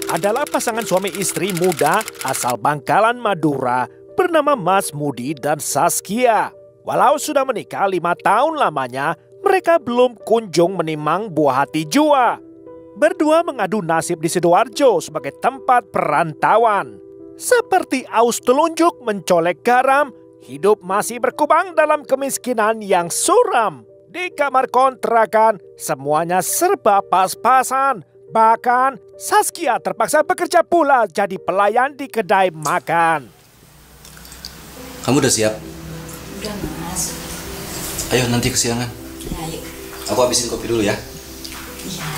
Adalah pasangan suami istri muda asal Bangkalan, Madura bernama Mas Mudi dan Saskia. Walau sudah menikah 5 tahun lamanya, mereka belum kunjung menimang buah hati jua. Berdua mengadu nasib di Sidoarjo sebagai tempat perantauan. Seperti aus telunjuk mencolek garam, hidup masih berkubang dalam kemiskinan yang suram. Di kamar kontrakan, semuanya serba pas-pasan. Bahkan Saskia terpaksa bekerja pula jadi pelayan di kedai makan. Kamu udah siap? Udah, Mas. Ayo nanti kesiangan. Ya, ayo. Aku habisin kopi dulu ya. Iya.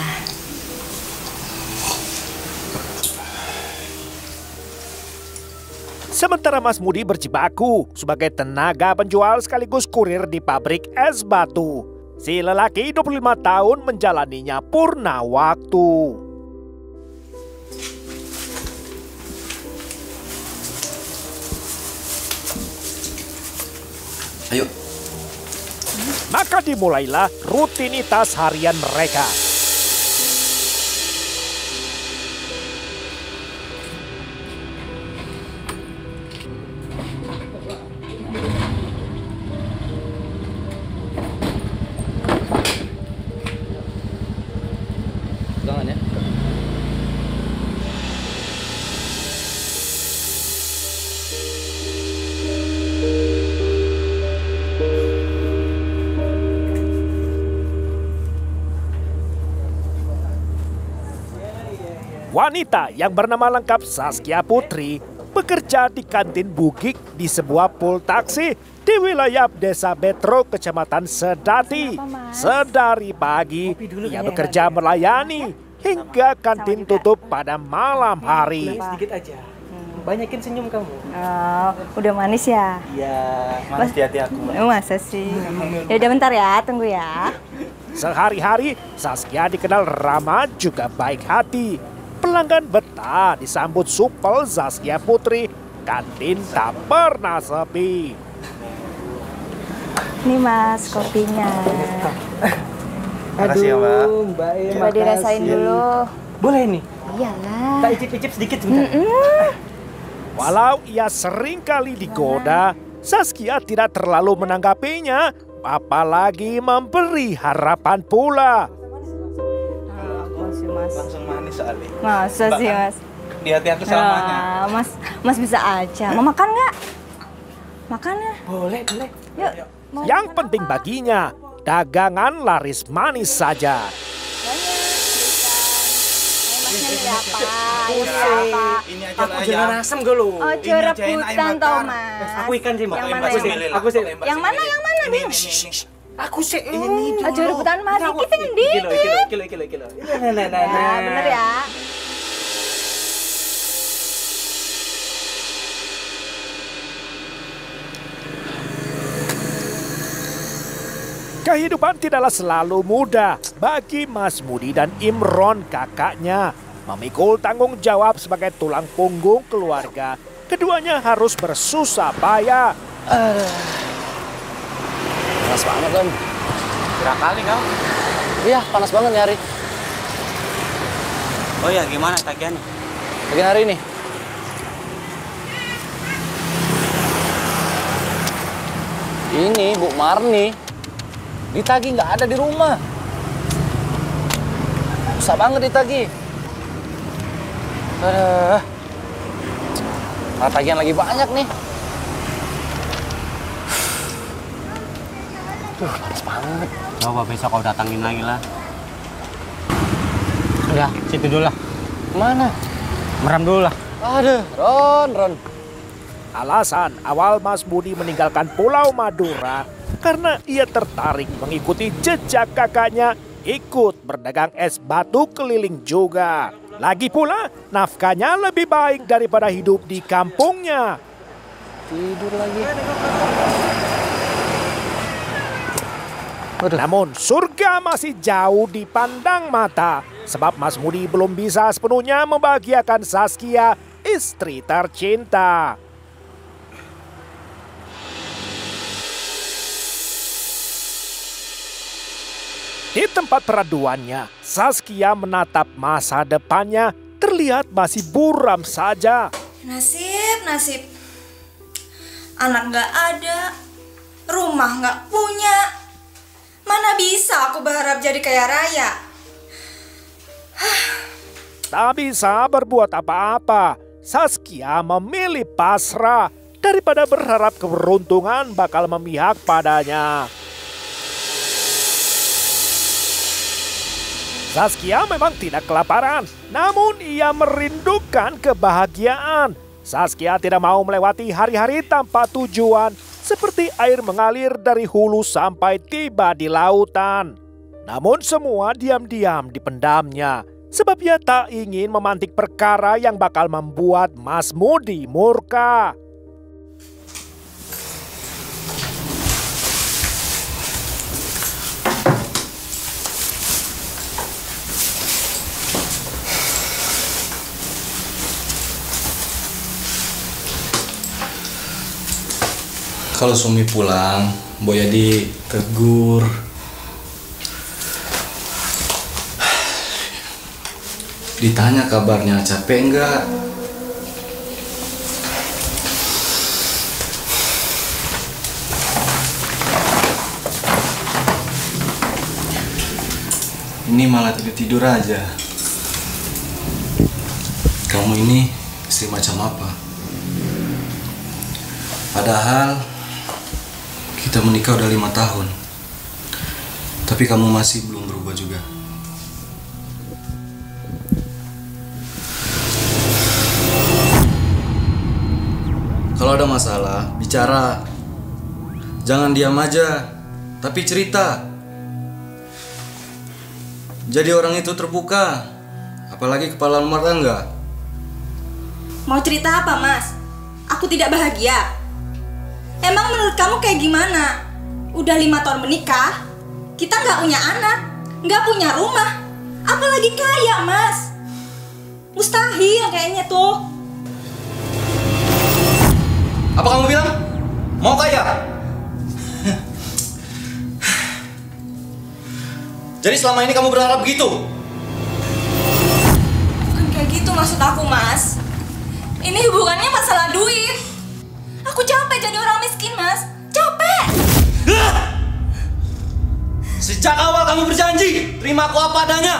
Sementara Mas Mudi berjibaku sebagai tenaga penjual sekaligus kurir di pabrik es batu. Si lelaki 25 tahun menjalaninya purna waktu. Ayo. Maka dimulailah rutinitas harian mereka. Jangan ya. Wanita yang bernama lengkap Saskia Putri bekerja di kantin bugik di sebuah pul taksi di wilayah Desa Betro, Kecamatan Sedati. Sedari pagi, ia bekerja melayani hingga kantin tutup pada malam hari. Sedikit aja. Banyakin senyum kamu. Oh, udah manis ya? Iya, manis di hati aku. Masa sih? Ya udah bentar ya, tunggu ya. Sehari-hari, Saskia dikenal ramah juga baik hati. Pelanggan betah disambut supel Saskia Putri. Kantin tak pernah sepi. Nih Mas, kopinya. Makasih ya, Mbak. Mbak, coba dirasain dulu. Boleh nih? Iyalah. Tak icip-icip sedikit sebentar. Walau ia sering kali digoda, Saskia tidak terlalu menanggapinya, apalagi memberi harapan pula. Mas. Langsung manis soalnya. Masa sih Mas? Di hati aku selamanya. Mas bisa aja. Mau makan nggak? Makan ya? Boleh, boleh. Yuk. Yang penting baginya, dagangan laris manis saja. Ini aja lah ayam. Jangan asam gue lu. Ojo rebutan toh Mas. Aku ikan sih, Mbak. Yang mana? Aku sih. Yang mana? Bim? Aku sih ini. Ojo rebutan Mas. Kita ngendi? Kilo. Nah, bener ya. Kehidupan tidaklah selalu mudah bagi Mas Mudi dan Imron kakaknya. Memikul tanggung jawab sebagai tulang punggung keluarga, keduanya harus bersusah payah. Panas banget kan? Berapa kali kau? Iya, panas banget nih hari. Oh ya, gimana tagihannya? Bagian hari ini. Ini Bu Marni ditagih nggak ada di rumah. Susah banget ditagih. Tagihan lagi banyak nih. Panas banget. Coba besok kau datangin lagi lah. Udah, situ dulu lah. Mana? Meram dulu lah. Aduh, Ron. Alasan awal Mas Mudi meninggalkan Pulau Madura karena ia tertarik mengikuti jejak kakaknya ikut berdagang es batu keliling juga. Lagi pula nafkahnya lebih baik daripada hidup di kampungnya. Tidur lagi. Namun surga masih jauh dipandang mata sebab Mas Mudi belum bisa sepenuhnya membahagiakan Saskia, istri tercinta. Di tempat peraduannya, Saskia menatap masa depannya terlihat masih buram saja. Nasib. Anak nggak ada, rumah nggak punya. Mana bisa aku berharap jadi kaya raya? Tak bisa berbuat apa-apa. Saskia memilih pasrah daripada berharap keberuntungan bakal memihak padanya. Saskia memang tidak kelaparan, namun ia merindukan kebahagiaan. Saskia tidak mau melewati hari-hari tanpa tujuan, seperti air mengalir dari hulu sampai tiba di lautan. Namun semua diam-diam dipendamnya, sebab ia tak ingin memantik perkara yang bakal membuat Mas Mudi murka. Kalau suami pulang, Boyadi tegur. Ditanya kabarnya, capek enggak? Ini malah tidur-tidur aja. Kamu ini istri macam apa? Padahal kita menikah udah 5 tahun, tapi kamu masih belum berubah juga. Kalau ada masalah, bicara. Jangan diam aja, tapi cerita. Jadi orang itu terbuka, apalagi kepala rumah tangga. Mau cerita apa, Mas? Aku tidak bahagia. Emang menurut kamu kayak gimana? Udah 5 tahun menikah, kita nggak punya anak, nggak punya rumah, apalagi kaya, Mas. Mustahil kayaknya tuh. Apa kamu bilang? Mau kaya? Jadi selama ini kamu berharap begitu? Bukan kayak gitu maksud aku, Mas. Ini hubungannya masalah duit. Aku capek jadi orang miskin, Mas. Capek. Sejak awal kamu berjanji terima aku apa adanya.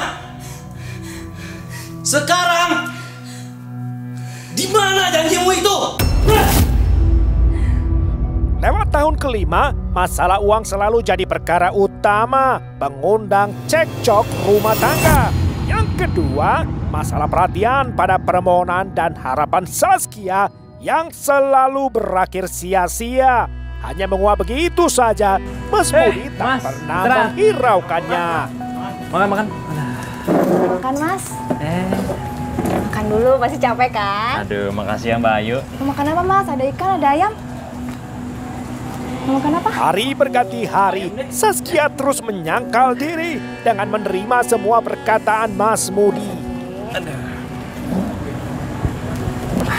Sekarang di mana janjimu itu? Lewat tahun kelima, masalah uang selalu jadi perkara utama, mengundang cekcok rumah tangga. Yang kedua, masalah perhatian pada permohonan dan harapan Saskia yang selalu berakhir sia-sia. Hanya menguap begitu saja, Mas Mudi tak Mas, pernah Tra. menghiraukannya. Makan. Makan, Mas. Makan dulu, pasti capek kan? Aduh, makasih ya Mbak Ayu. Mau makan apa, Mas? Ada ikan, ada ayam. Mau makan apa? Hari berganti hari, Saskia terus menyangkal diri dengan menerima semua perkataan Mas Mudi.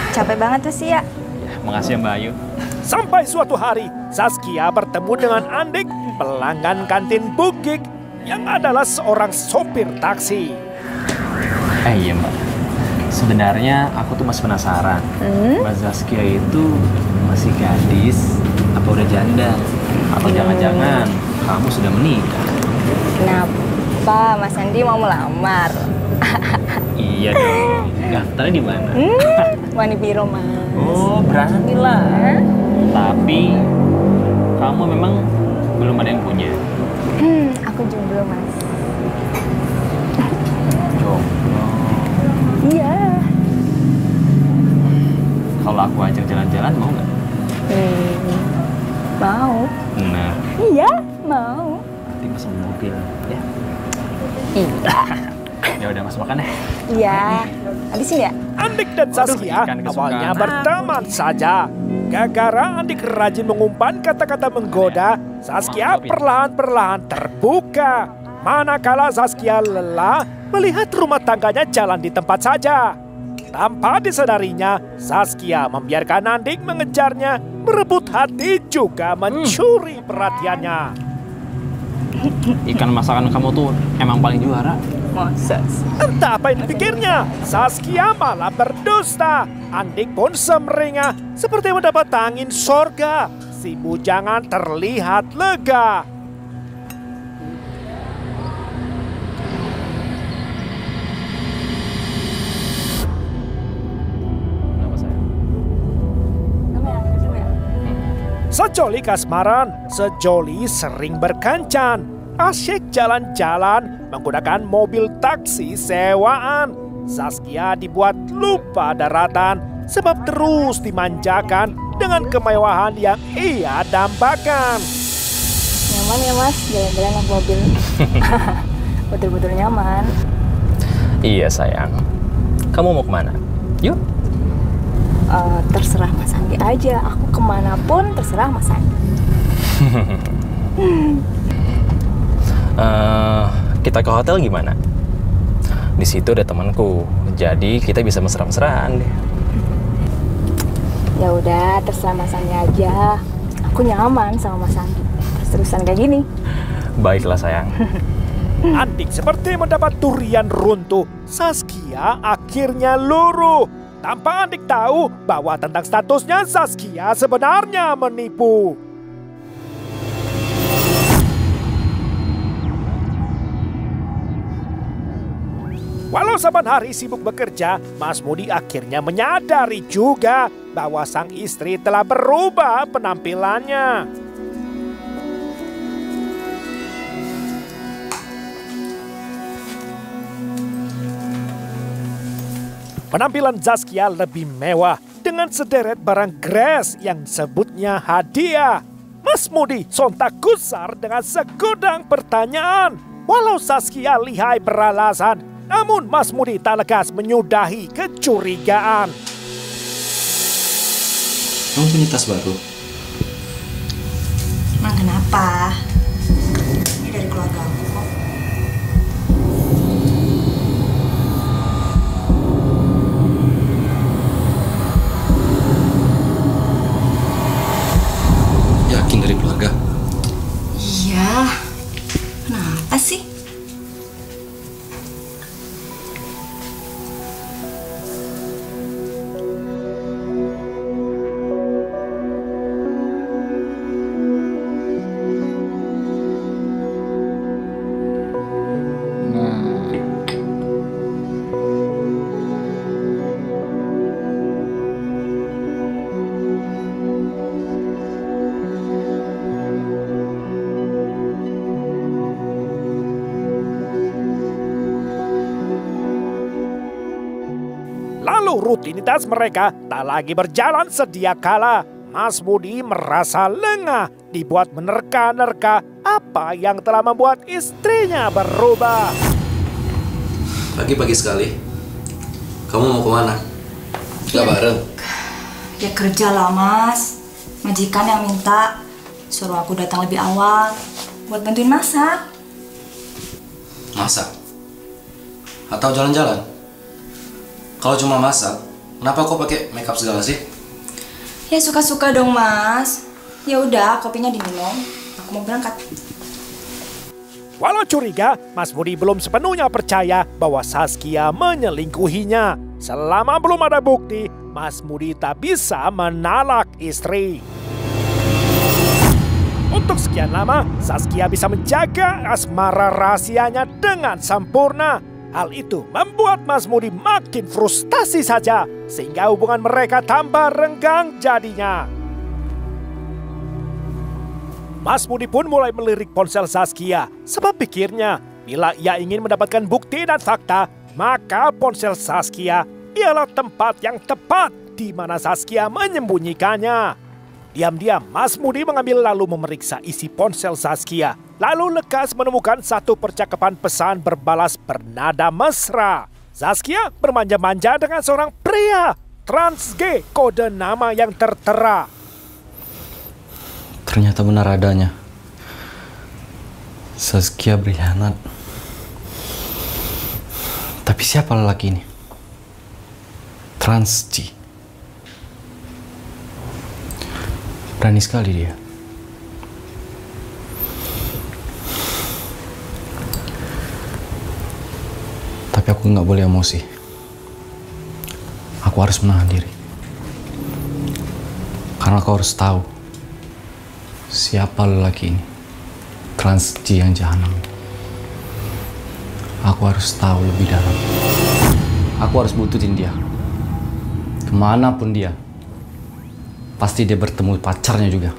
Capek banget tuh sih ya. Makasih ya Mbak Ayu. Sampai suatu hari, Saskia bertemu dengan Andik, pelanggan kantin Bugik, yang adalah seorang sopir taksi. Iya Mbak, sebenarnya aku tuh masih penasaran. Mbak Saskia itu masih gadis, apa udah janda? Atau jangan-jangan kamu sudah menikah? Kenapa Mas Andi mau melamar? Iya dong, daftarnya di mana? Wani Biro, Mas. Oh, berani lah. Tapi kamu memang belum ada yang punya. Aku jomblo, Mas. Jomblo. Iya. Kalau aku ajak jalan-jalan mau nggak? Mau. Nah, Iya, mau. nanti pesan mobil ya. Iya. Ya udah Mas makan deh. Iya, habisin ya? Andik dan Saskia ikan kesukaan awalnya aku. berteman saja. Gara-gara Andik rajin mengumpan kata-kata menggoda, Saskia perlahan-perlahan terbuka. Manakala Saskia lelah melihat rumah tangganya jalan di tempat saja. Tanpa disadarinya, Saskia membiarkan Andik mengejarnya, merebut hati juga mencuri perhatiannya. Ikan masakan kamu tuh emang paling juara. Masa sih? Entah apa yang dipikirnya, Saskia malah berdusta. Andik pun semeringah seperti mendapat angin sorga. Si bujangan terlihat lega. Kenapa sayang? Sejoli kasmaran, sejoli sering berkencan. Asyik jalan-jalan menggunakan mobil taksi sewaan. Saskia dibuat lupa daratan sebab terus dimanjakan dengan kemewahan yang ia dambakan. Nyaman ya mas, jalan-jalan naik mobil. Betul-betul nyaman. Iya sayang. Kamu mau kemana? Yuk. Terserah Mas Andi aja. Aku kemanapun terserah Mas Andi. Kita ke hotel gimana? Di situ ada temanku, jadi kita bisa mesra-mesraan deh. Ya udah, terserah Mas Andi aja. Aku nyaman sama Mas Andi. Terus-terusan kayak gini. Baiklah sayang. Andik seperti mendapat durian runtuh. Saskia akhirnya luruh. Tanpa Andik tahu bahwa tentang statusnya Saskia sebenarnya menipu. Walau saban hari sibuk bekerja, Mas Mudi akhirnya menyadari juga bahwa sang istri telah berubah penampilannya. Penampilan Saskia lebih mewah dengan sederet barang grass yang sebutnya hadiah. Mas Mudi sontak gusar dengan segudang pertanyaan. Walau Saskia lihai beralasan, namun Mas Mudi tak lekas menyudahi kecurigaan. Kamu punya tas baru? Emang kenapa? Ini dari keluarga aku kok. Yakin dari keluarga? Iya. Kenapa sih? Lalu rutinitas mereka tak lagi berjalan sedia kala. Mas Mudi merasa lengah dibuat menerka-nerka apa yang telah membuat istrinya berubah. Pagi-pagi sekali. Kamu mau kemana? Gak bareng? Ya kerja lah mas. Majikan yang minta suruh aku datang lebih awal buat bantuin masak. Masak? Atau jalan-jalan? Kalau cuma masak, kenapa kok pakai makeup segala sih? Ya suka-suka dong mas. Ya udah, kopinya diminum. Aku mau berangkat. Walau curiga, Mas Mudi belum sepenuhnya percaya bahwa Saskia menyelingkuhinya. Selama belum ada bukti, Mas Mudi tak bisa menalak istri. Untuk sekian lama, Saskia bisa menjaga asmara rahasianya dengan sempurna. Hal itu membuat Mas Mudi makin frustasi saja, sehingga hubungan mereka tambah renggang jadinya. Mas Mudi pun mulai melirik ponsel Saskia, sebab pikirnya bila ia ingin mendapatkan bukti dan fakta, maka ponsel Saskia ialah tempat yang tepat di mana Saskia menyembunyikannya. Diam-diam Mas Mudi mengambil lalu memeriksa isi ponsel Saskia. lalu lekas menemukan satu percakapan pesan berbalas bernada mesra. Zaskia bermanja-manja dengan seorang pria Trans G, kode nama yang tertera. Ternyata benar adanya. Zaskia berkhianat. Tapi siapa lelaki ini? Trans G. Berani sekali dia. Tapi aku nggak boleh emosi. Aku harus menahan diri. Karena kau harus tahu siapa lelaki ini. Trans G yang jahanam. Aku harus tahu lebih dalam. Aku harus butuhin dia. Kemanapun dia. Pasti dia bertemu pacarnya juga.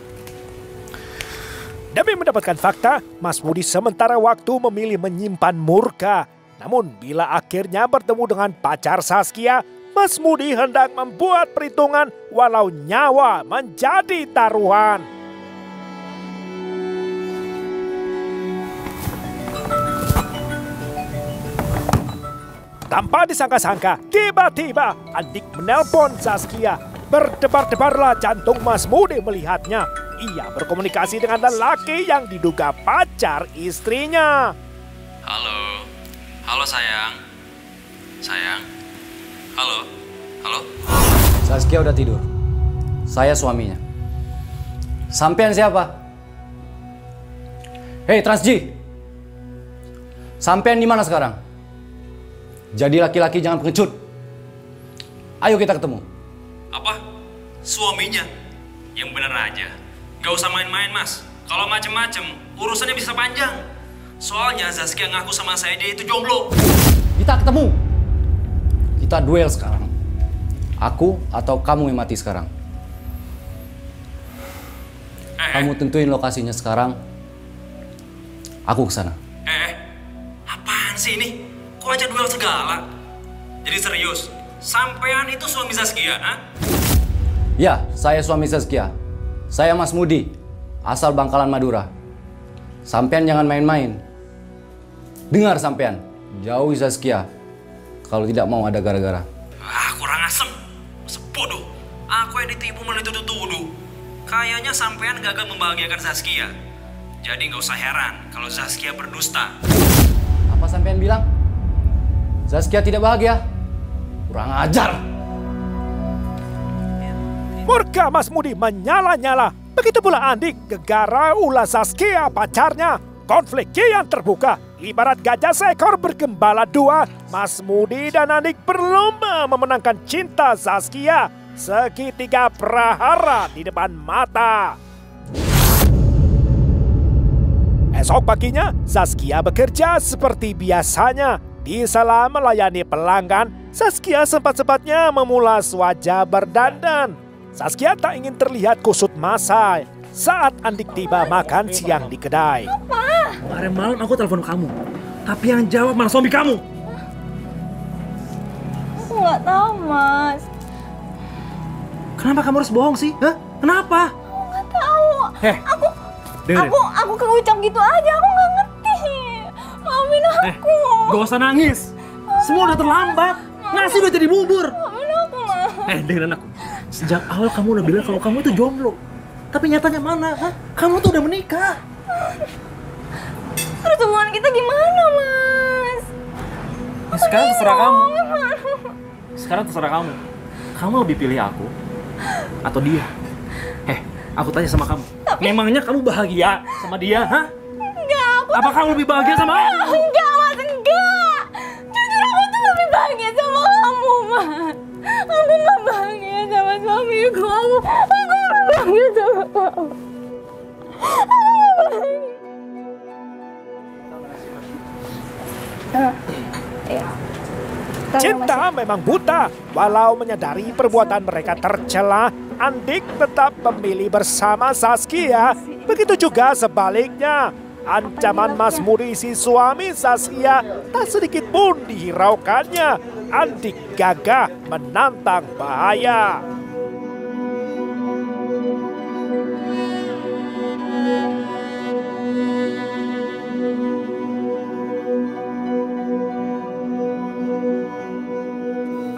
Demi mendapatkan fakta, Mas Mudi sementara waktu memilih menyimpan murka. Namun bila akhirnya bertemu dengan pacar Zaskia, Mas Mudi hendak membuat perhitungan walau nyawa menjadi taruhan. Tanpa disangka-sangka, tiba-tiba Andik menelpon Zaskia. Berdebar-debarlah jantung Mas Mudi melihatnya. Ia berkomunikasi dengan lelaki yang diduga pacar istrinya. Halo. Halo sayang. Sayang. Halo. Halo. Zaskia udah tidur. Saya suaminya. Sampean siapa? Hei Trans G. Sampean di mana sekarang? Jadi laki-laki jangan pengecut. Ayo kita ketemu. Apa? Suaminya? Yang bener aja. Gak usah main-main mas. Kalau macem-macem urusannya bisa panjang. Soalnya Zaskia ngaku sama saya dia itu jomblo. Kita ketemu. Kita duel sekarang. Aku atau kamu yang mati sekarang. Kamu tentuin lokasinya sekarang. Aku kesana. Apaan sih ini? Kok aja duel segala? Jadi serius? Sampean itu suami Zaskia, ha? Ya, saya suami Zaskia. Saya Mas Mudi, asal Bangkalan Madura. Sampean jangan main-main. Dengar sampean, jauhi Zaskia. Kalau tidak mau ada gara-gara. Kurang asem. Sebodoh. Aku yang ditipu malah dituduh-tuduh. Kayaknya sampean gagal membahagiakan Zaskia. Jadi nggak usah heran kalau Zaskia berdusta. Apa sampean bilang? Zaskia tidak bahagia? Kurang ajar. Murka Mas Mudi menyala-nyala. Begitu pula Andik, gegara ulah Zaskia pacarnya. Konflik kian terbuka. Ibarat gajah seekor bergembala dua, Mas Mudi dan Andik berlomba memenangkan cinta Zaskia. Segitiga prahara di depan mata. Esok paginya, Zaskia bekerja seperti biasanya. Di sela melayani pelanggan, Zaskia sempat-sempatnya memulas wajah berdandan. Zaskia tak ingin terlihat kusut masa saat Andik tiba makan siang di kedai. Kemarin malam aku telepon kamu, tapi yang jawab malah suami kamu. Aku nggak tahu, Mas. Kenapa kamu harus bohong sih? Hah? Kenapa? Aku nggak tahu. Dengerin. Aku keucap gitu aja. Aku nggak ngerti. Maafin aku. Gak usah nangis. Semua udah terlambat. Nasi udah jadi bubur. Maafin aku, Mas. Dengerin aku. Sejak awal kamu udah bilang kalau kamu itu jomblo. Tapi nyatanya mana? Hah? Kamu tuh udah menikah. Terus hubungan kita gimana, Mas? Sekarang terserah kamu. Sekarang terserah kamu. Kamu lebih pilih aku atau dia? Aku tanya sama kamu. Memangnya kamu bahagia sama dia? Hah? Enggak, Apa kamu lebih bahagia sama aku? Enggak, Mas, enggak. Jujur aku tuh lebih bahagia sama kamu, Mas. Aku nggak bahagia sama suamiku. Aku lebih bahagia sama kamu. Aku nggak bahagia. Cinta memang buta. Walau menyadari perbuatan mereka tercela, Andik tetap memilih bersama Zaskia. Begitu juga sebaliknya. Ancaman Mas Mudi si suami Zaskia tak sedikit pun dihiraukannya. Andik gagah menantang bahaya.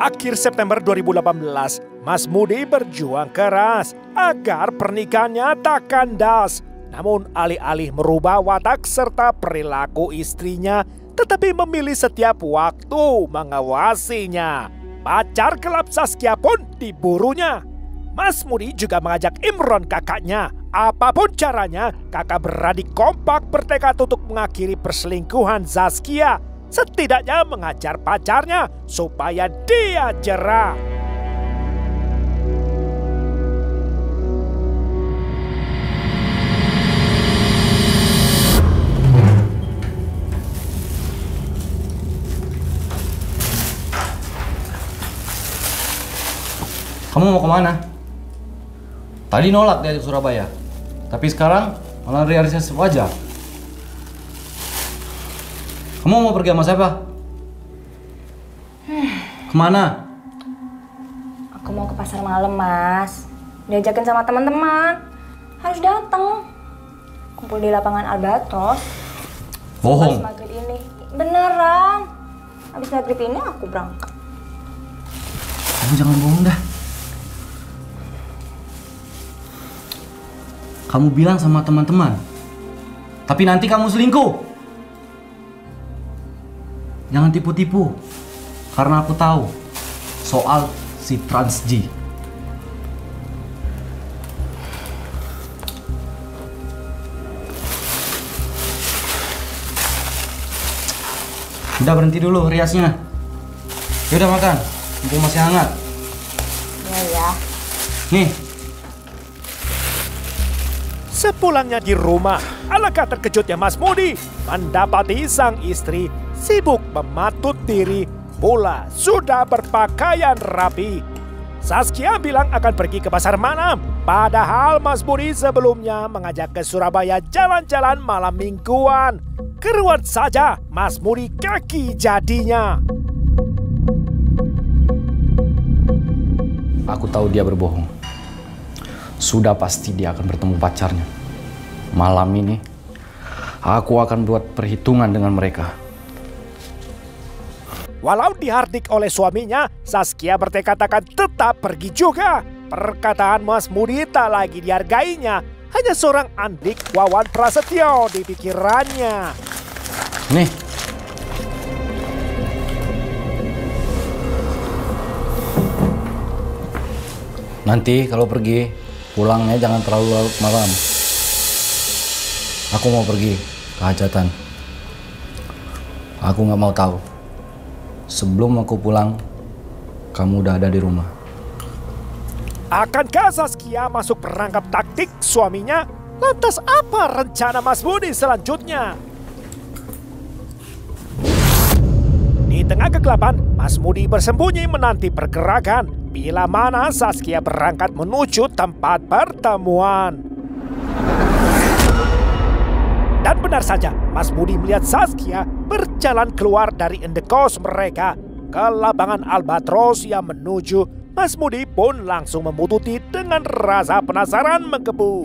Akhir September 2018, Mas Mudi berjuang keras agar pernikahannya tak kandas. Namun alih-alih merubah watak serta perilaku istrinya, tetapi memilih setiap waktu mengawasinya. Pacar gelap Saskia pun diburunya. Mas Mudi juga mengajak Imron kakaknya. Apapun caranya, kakak beradik kompak bertekad untuk mengakhiri perselingkuhan Saskia. Setidaknya mengajar pacarnya supaya dia jera. Kamu mau kemana? Tadi nolak dia ke Surabaya, tapi sekarang malah realisasi wajah. Kamu mau pergi sama siapa? Kemana? Aku mau ke pasar malam, Mas. Diajakin sama teman-teman. Harus datang. Kumpul di lapangan Albatros. Bohong. Habis maghrib ini. Beneran. Habis maghrib ini aku berangkat. Kamu jangan bohong dah. Kamu bilang sama teman-teman, tapi nanti kamu selingkuh. Jangan tipu-tipu, karena aku tahu soal si Transji. Udah berhenti dulu riasnya. Yaudah makan, mumpung masih hangat. Iya. Nih. Sepulangnya di rumah, alangkah terkejutnya Mas Mudi mendapati sang istri sibuk mematut diri pula sudah berpakaian rapi. Saskia bilang akan pergi ke pasar malam, padahal Mas Mudi sebelumnya mengajak ke Surabaya jalan-jalan malam mingguan. Keruan saja Mas Mudi kaki jadinya. Aku tahu dia berbohong. Sudah pasti dia akan bertemu pacarnya. Malam ini, aku akan buat perhitungan dengan mereka. Walau dihardik oleh suaminya, Saskia bertekad akan tetap pergi juga. Perkataan Mas Mudi tak lagi dihargainya. Hanya seorang Andik Wawan Prasetyo di pikirannya. Nih. Nanti kalau pergi, pulangnya jangan terlalu larut malam. Aku mau pergi ke hajatan. Aku nggak mau tahu. Sebelum aku pulang, kamu udah ada di rumah. Akankah Saskia masuk perangkap taktik suaminya? Lantas apa rencana Mas Mudi selanjutnya? Di tengah kegelapan, Mas Mudi bersembunyi menanti pergerakan. Bila mana Saskia berangkat menuju tempat pertemuan. Dan benar saja, Mas Mudi melihat Saskia berjalan keluar dari indekos mereka ke lapangan Albatros yang menuju. Mas Mudi pun langsung membututi dengan rasa penasaran menggebu.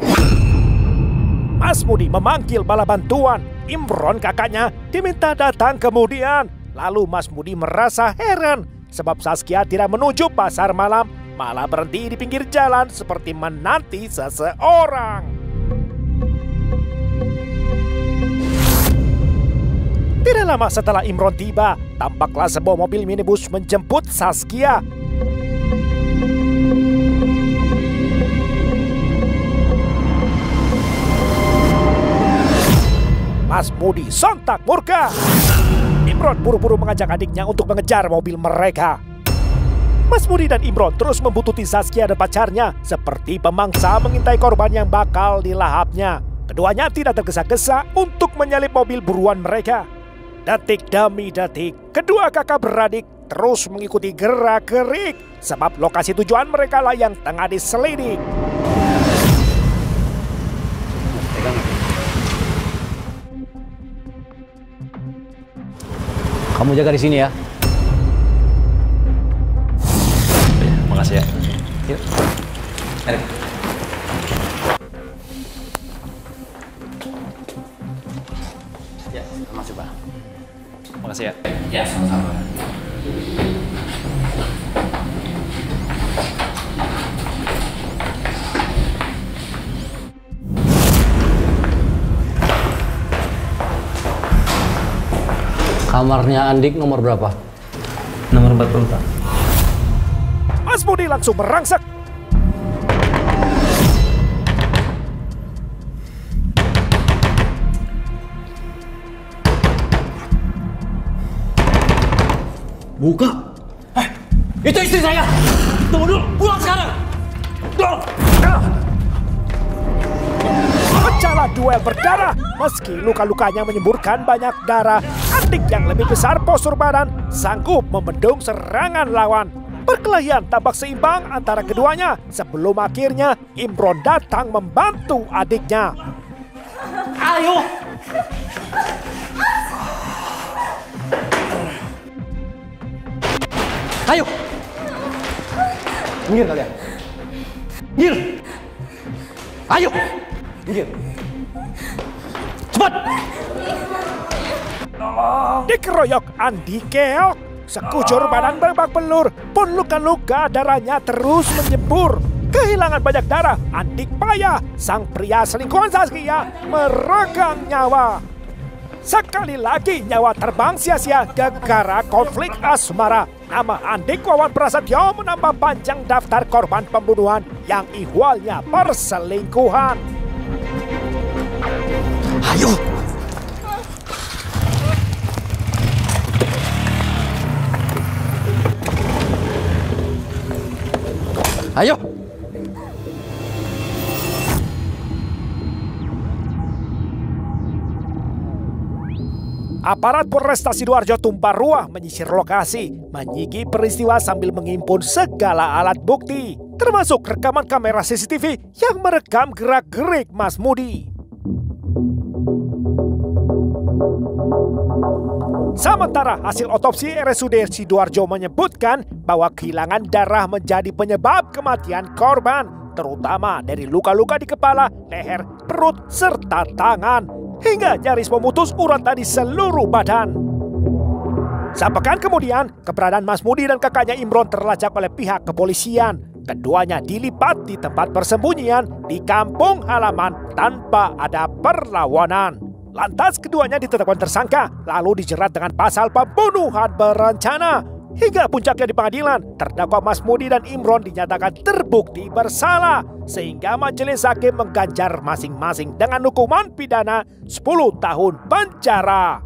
Mas Mudi memanggil bala bantuan. Imron kakaknya diminta datang kemudian. Lalu Mas Mudi merasa heran sebab Saskia tidak menuju pasar malam, malah berhenti di pinggir jalan seperti menanti seseorang. Tidak lama setelah Imron tiba, tampaklah sebuah mobil minibus menjemput Saskia. Mas Mudi sontak murka. Imron buru-buru mengajak adiknya untuk mengejar mobil mereka. Mas Mudi dan Imron terus membuntuti Saskia dan pacarnya seperti pemangsa mengintai korban yang bakal dilahapnya. Keduanya tidak tergesa-gesa untuk menyalip mobil buruan mereka. Detik demi detik, kedua kakak beradik terus mengikuti gerak-gerik sebab lokasi tujuan mereka lah yang tengah diselidik. Kamu jaga di sini ya. Makasih ya. Yuk. Mari. Ya, masuk Pak. Makasih ya. Ya, sama-sama. Kamarnya Andik nomor berapa? Nomor 40, Pak. Mas Mudi langsung merangsek. Buka! Itu istri saya! Tunggu dulu, pulang sekarang! Pecahlah duel berdarah. Meski luka-lukanya menyemburkan banyak darah, Andik yang lebih besar postur badan sanggup membendung serangan lawan. Perkelahian tampak seimbang antara keduanya sebelum akhirnya Imron datang membantu adiknya. Ayo! Ayo! Minggir kalian! Minggir! Ayo! Minggir! Cepat! Dikeroyok Andi keok. Sekujur badan babak belur, pun luka-luka darahnya terus menyembur. Kehilangan banyak darah, Andik payah. Sang pria selingkuhan Saskia meregang nyawa. Sekali lagi nyawa terbang sia-sia gara konflik asmara. Nama Andik Wawan Prasetyo menambah panjang daftar korban pembunuhan yang ihwalnya perselingkuhan. Ayo! Ayo! Aparat Polresta Sidoarjo tumpah ruah menyisir lokasi, menyigi peristiwa sambil menghimpun segala alat bukti, termasuk rekaman kamera CCTV yang merekam gerak-gerik Mas Mudi. Sementara hasil otopsi RSUD Sidoarjo menyebutkan bahwa kehilangan darah menjadi penyebab kematian korban, terutama dari luka-luka di kepala, leher, perut, serta tangan, hingga nyaris memutus urat di seluruh badan. Sepekan kemudian, keberadaan Mas Mudi dan kakaknya Imron terlacak oleh pihak kepolisian. Keduanya dilipat di tempat persembunyian di kampung halaman tanpa ada perlawanan. Lantas keduanya ditetapkan tersangka, lalu dijerat dengan pasal pembunuhan berencana. Hingga puncaknya di pengadilan, terdakwa Mas Mudi dan Imron dinyatakan terbukti bersalah, sehingga majelis hakim mengganjar masing-masing dengan hukuman pidana 10 tahun penjara.